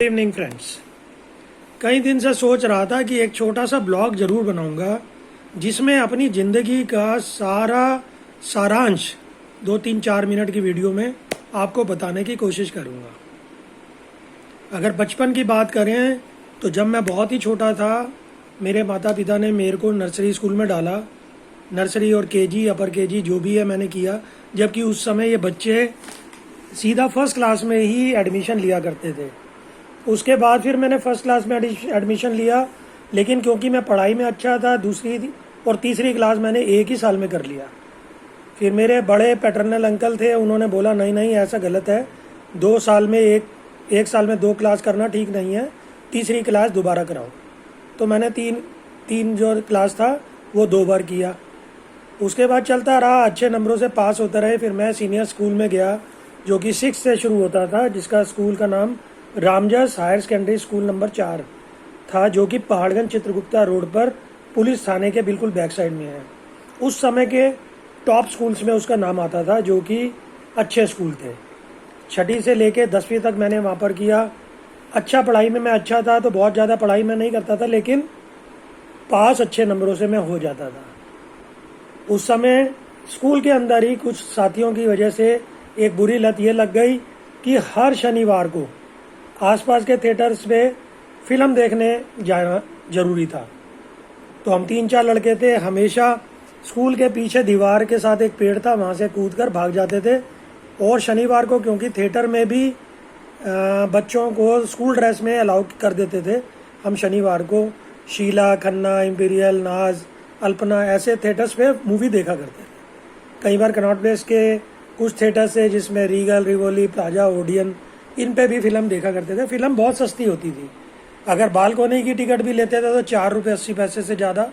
Good evening friends. कई दिन से सोच रहा था कि एक छोटा सा ब्लॉग जरूर बनाऊंगा जिसमें अपनी ज़िंदगी का सारा सारांश 2-3-4 मिनट की वीडियो में आपको बताने की कोशिश करूंगा। अगर बचपन की बात करें तो जब मैं बहुत ही छोटा था मेरे माता पिता ने मेरे को नर्सरी स्कूल में डाला। नर्सरी और केजी अपर केजी जो भी है मैंने किया, जबकि उस समय ये बच्चे सीधा फर्स्ट क्लास में ही एडमिशन लिया करते थे। उसके बाद फिर मैंने फर्स्ट क्लास में एडमिशन लिया, लेकिन क्योंकि मैं पढ़ाई में अच्छा था दूसरी और तीसरी क्लास मैंने एक ही साल में कर लिया। फिर मेरे बड़े पैटर्नल अंकल थे, उन्होंने बोला नहीं नहीं ऐसा गलत है, 2 साल में एक साल में 2 क्लास करना ठीक नहीं है, तीसरी क्लास दोबारा कराओ। तो मैंने तीन जो क्लास था वो 2 बार किया। उसके बाद चलता रहा, अच्छे नंबरों से पास होते रहे। फिर मैं सीनियर स्कूल में गया जो कि 6 से शुरू होता था, जिसका स्कूल का नाम Ramjas higher secondary school number 4 था, जो कि पहाड़गंज चित्रगुप्ता रोड पर पुलिस थाने के बिल्कुल बैक साइड में है। उस समय के टॉप स्कूल्स में उसका नाम आता था, जो कि अच्छे स्कूल थे। 6ठी से लेके 10वीं तक मैंने वहाँ पर किया। अच्छा पढ़ाई में मैं अच्छा था, तो बहुत ज़्यादा पढ़ाई में नहीं करता था, लेकिन पास अच्छे नंबरों से मैं हो जाता था। उस समय स्कूल के अंदर ही कुछ साथियों की वजह से एक बुरी लत ये लग गई कि हर शनिवार को आसपास के थिएटर्स में फिल्म देखने जाना जरूरी था। तो हम 3-4 लड़के थे, हमेशा स्कूल के पीछे दीवार के साथ एक पेड़ था, वहाँ से कूद कर भाग जाते थे। और शनिवार को क्योंकि थिएटर में भी बच्चों को स्कूल ड्रेस में अलाउ कर देते थे, हम शनिवार को शीला, खन्ना, इम्पीरियल, नाज, अल्पना ऐसे थिएटर्स पे मूवी देखा करते थे। कई बार कनॉट प्लेस के कुछ थिएटर्स है जिसमें रीगल, रिवोली, प्लाजा, ओडियन, इन पे भी फिल्म देखा करते थे। फिल्म बहुत सस्ती होती थी। अगर बालकोनी की टिकट भी लेते थे तो 4 रुपये 80 पैसे से ज़्यादा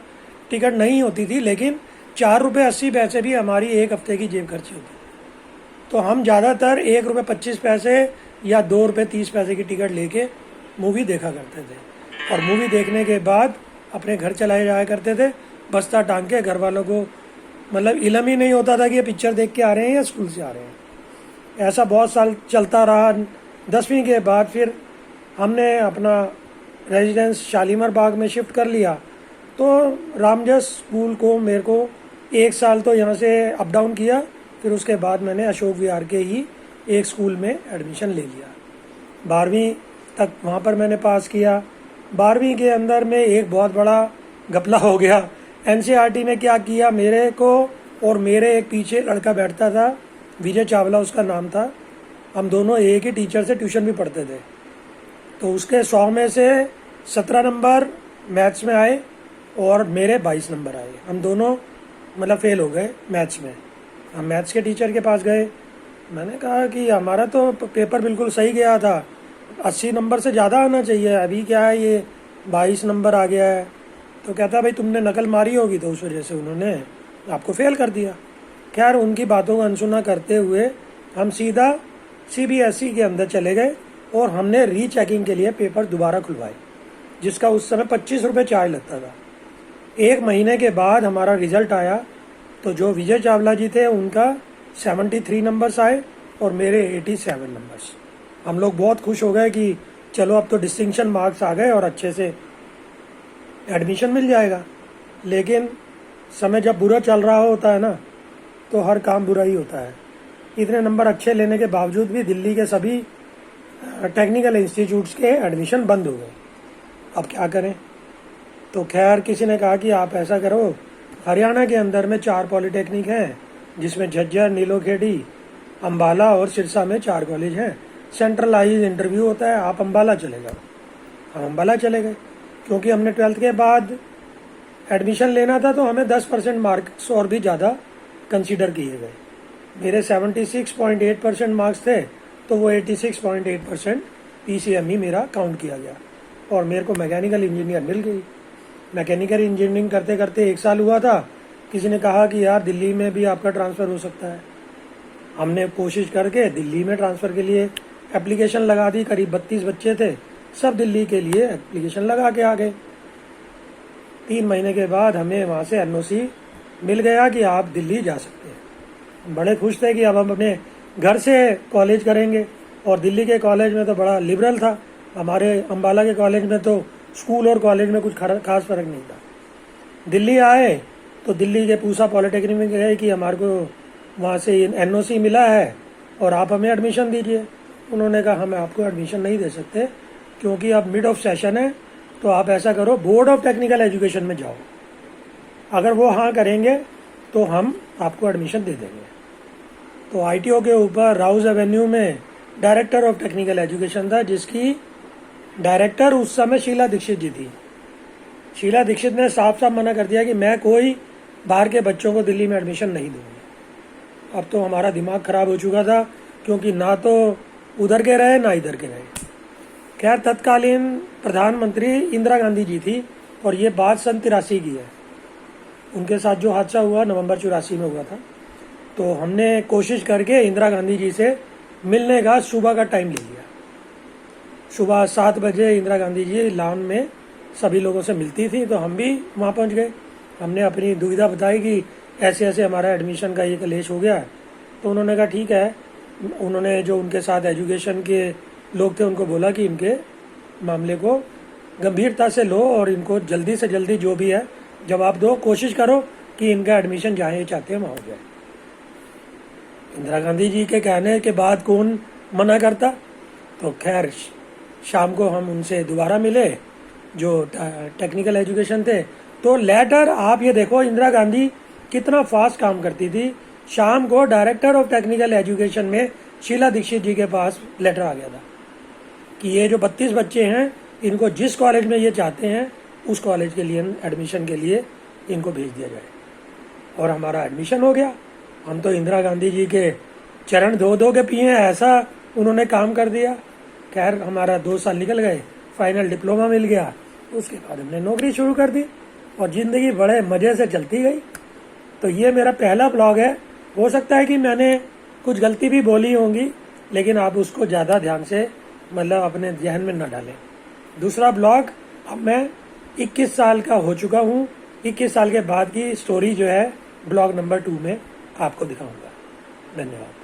टिकट नहीं होती थी, लेकिन 4 रुपये 80 पैसे भी हमारी एक हफ्ते की जेब खर्ची होती थी। तो हम ज़्यादातर 1 रुपये 25 पैसे या 2 रुपये 30 पैसे की टिकट लेके मूवी देखा करते थे। और मूवी देखने के बाद अपने घर चलाए जाया करते थे, बस्ता टांग के। घर वालों को मतलब इलम ही नहीं होता था कि ये पिक्चर देख के आ रहे हैं या स्कूल से आ रहे हैं। ऐसा बहुत साल चलता रहा। 10वीं के बाद फिर हमने अपना रेजिडेंस शालीमार बाग में शिफ्ट कर लिया। तो रामजस स्कूल को मेरे को 1 साल तो यहाँ से अप डाउन किया, फिर उसके बाद मैंने अशोक विहार के ही एक स्कूल में एडमिशन ले लिया। 12वीं तक वहाँ पर मैंने पास किया। 12वीं के अंदर में एक बहुत बड़ा घपला हो गया। एनसीईआरटी में क्या किया, मेरे को और मेरे एक पीछे लड़का बैठता था, विजय चावला उसका नाम था, हम दोनों एक ही टीचर से ट्यूशन भी पढ़ते थे। तो उसके 100 में से 17 नंबर मैथ्स में आए और मेरे 22 नंबर आए। हम दोनों मतलब फेल हो गए मैथ्स में। हम मैथ्स के टीचर के पास गए, मैंने कहा कि हमारा तो पेपर बिल्कुल सही गया था, 80 नंबर से ज़्यादा आना चाहिए, अभी क्या है ये 22 नंबर आ गया है। तो कहता भाई तुमने नकल मारी होगी तो उस वजह से उन्होंने आपको फेल कर दिया। खैर उनकी बातों को अनसुना करते हुए हम सीधा सीबीएसई के अंदर चले गए और हमने रीचेकिंग के लिए पेपर दोबारा खुलवाए, जिसका उस समय 25 रुपये चार्ज लगता था। 1 महीने के बाद हमारा रिजल्ट आया, तो जो विजय चावला जी थे उनका 73 नंबर्स आए और मेरे 87 नंबर्स। हम लोग बहुत खुश हो गए कि चलो अब तो डिस्टिंक्शन मार्क्स आ गए और अच्छे से एडमिशन मिल जाएगा। लेकिन समय जब बुरा चल रहा होता है ना, तो हर काम बुरा ही होता है। इतने नंबर अच्छे लेने के बावजूद भी दिल्ली के सभी टेक्निकल इंस्टीट्यूट्स के एडमिशन बंद हो गए। अब क्या करें? तो खैर किसी ने कहा कि आप ऐसा करो, हरियाणा के अंदर में 4 पॉलीटेक्निक हैं, जिसमें झज्जर, नीलोखेड़ी, अम्बाला और सिरसा में 4 कॉलेज हैं। सेंट्रलाइज इंटरव्यू होता है, आप अम्बाला चले जाओ। हम अम्बाला चले गए क्योंकि हमने 12th के बाद एडमिशन लेना था, तो हमें 10% मार्क्स और भी ज़्यादा कंसीडर किए गए। मेरे 76.8% मार्क्स थे, तो वो 86.8% पीसीएम ही मेरा काउंट किया गया और मेरे को मैकेनिकल इंजीनियर मिल गई। मैकेनिकल इंजीनियरिंग करते करते 1 साल हुआ था, किसी ने कहा कि यार दिल्ली में भी आपका ट्रांसफ़र हो सकता है। हमने कोशिश करके दिल्ली में ट्रांसफ़र के लिए एप्लीकेशन लगा दी। करीब 32 बच्चे थे, सब दिल्ली के लिए एप्लीकेशन लगा के आ गए। 3 महीने के बाद हमें वहाँ से एनओसी मिल गया कि आप दिल्ली जा सकते हैं। बड़े खुश थे कि अब हम अपने घर से कॉलेज करेंगे, और दिल्ली के कॉलेज में तो बड़ा लिबरल था, हमारे अम्बाला के कॉलेज में तो स्कूल और कॉलेज में कुछ खास फर्क नहीं था। दिल्ली आए तो दिल्ली के पूसा पॉलिटेक्निक में गए कि हमारे को वहाँ से NOC मिला है और आप हमें एडमिशन दीजिए। उन्होंने कहा हम आपको एडमिशन नहीं दे सकते क्योंकि अब मिड ऑफ सेशन है, तो आप ऐसा करो बोर्ड ऑफ टेक्निकल एजुकेशन में जाओ, अगर वो हाँ करेंगे तो हम आपको एडमिशन दे देंगे। तो ITO के ऊपर राउज एवेन्यू में डायरेक्टर ऑफ टेक्निकल एजुकेशन था, जिसकी डायरेक्टर उस समय शीला दीक्षित जी थी। शीला दीक्षित ने साफ साफ मना कर दिया कि मैं कोई बाहर के बच्चों को दिल्ली में एडमिशन नहीं दूंगी। अब तो हमारा दिमाग खराब हो चुका था क्योंकि ना तो उधर के रहे ना इधर के रहे। खैर तत्कालीन प्रधानमंत्री इंदिरा गांधी जी थी और ये बात सन 83 की है। उनके साथ जो हादसा हुआ नवंबर 84 में हुआ था। तो हमने कोशिश करके इंदिरा गांधी जी से मिलने का सुबह का टाइम ले लिया। सुबह 7 बजे इंदिरा गांधी जी लॉन में सभी लोगों से मिलती थी, तो हम भी वहाँ पहुँच गए। हमने अपनी दुविधा बताई कि ऐसे ऐसे हमारा एडमिशन का ये कलेश हो गया। तो उन्होंने कहा ठीक है। उन्होंने जो उनके साथ एजुकेशन के लोग थे उनको बोला कि इनके मामले को गंभीरता से लो और इनको जल्दी से जल्दी जो भी है जवाब दो, कोशिश करो कि इनका एडमिशन जहाँ ये चाहते हैं वहाँ हो जाए। इंदिरा गांधी जी के कहने के बाद कौन मना करता। तो खैर शाम को हम उनसे दोबारा मिले जो टेक्निकल एजुकेशन थे। तो लेटर आप ये देखो इंदिरा गांधी कितना फास्ट काम करती थी। शाम को डायरेक्टर ऑफ टेक्निकल एजुकेशन में शीला दीक्षित जी के पास लेटर आ गया था कि ये जो 32 बच्चे हैं इनको जिस कॉलेज में ये चाहते हैं उस कॉलेज के लिए एडमिशन के लिए इनको भेज दिया जाए। और हमारा एडमिशन हो गया। हम तो इंदिरा गांधी जी के चरण धो धो के पिए हैं, ऐसा उन्होंने काम कर दिया। खैर हमारा 2 साल निकल गए, फाइनल डिप्लोमा मिल गया। उसके बाद हमने नौकरी शुरू कर दी और ज़िंदगी बड़े मज़े से चलती गई। तो ये मेरा पहला ब्लॉग है। हो सकता है कि मैंने कुछ गलती भी बोली होंगी, लेकिन आप उसको ज़्यादा ध्यान से मतलब अपने ध्यान में न डालें। दूसरा ब्लॉग, अब मैं 21 साल का हो चुका हूँ। 21 साल के बाद की स्टोरी जो है ब्लॉग नंबर 2 में आपको दिखाऊंगा। धन्यवाद।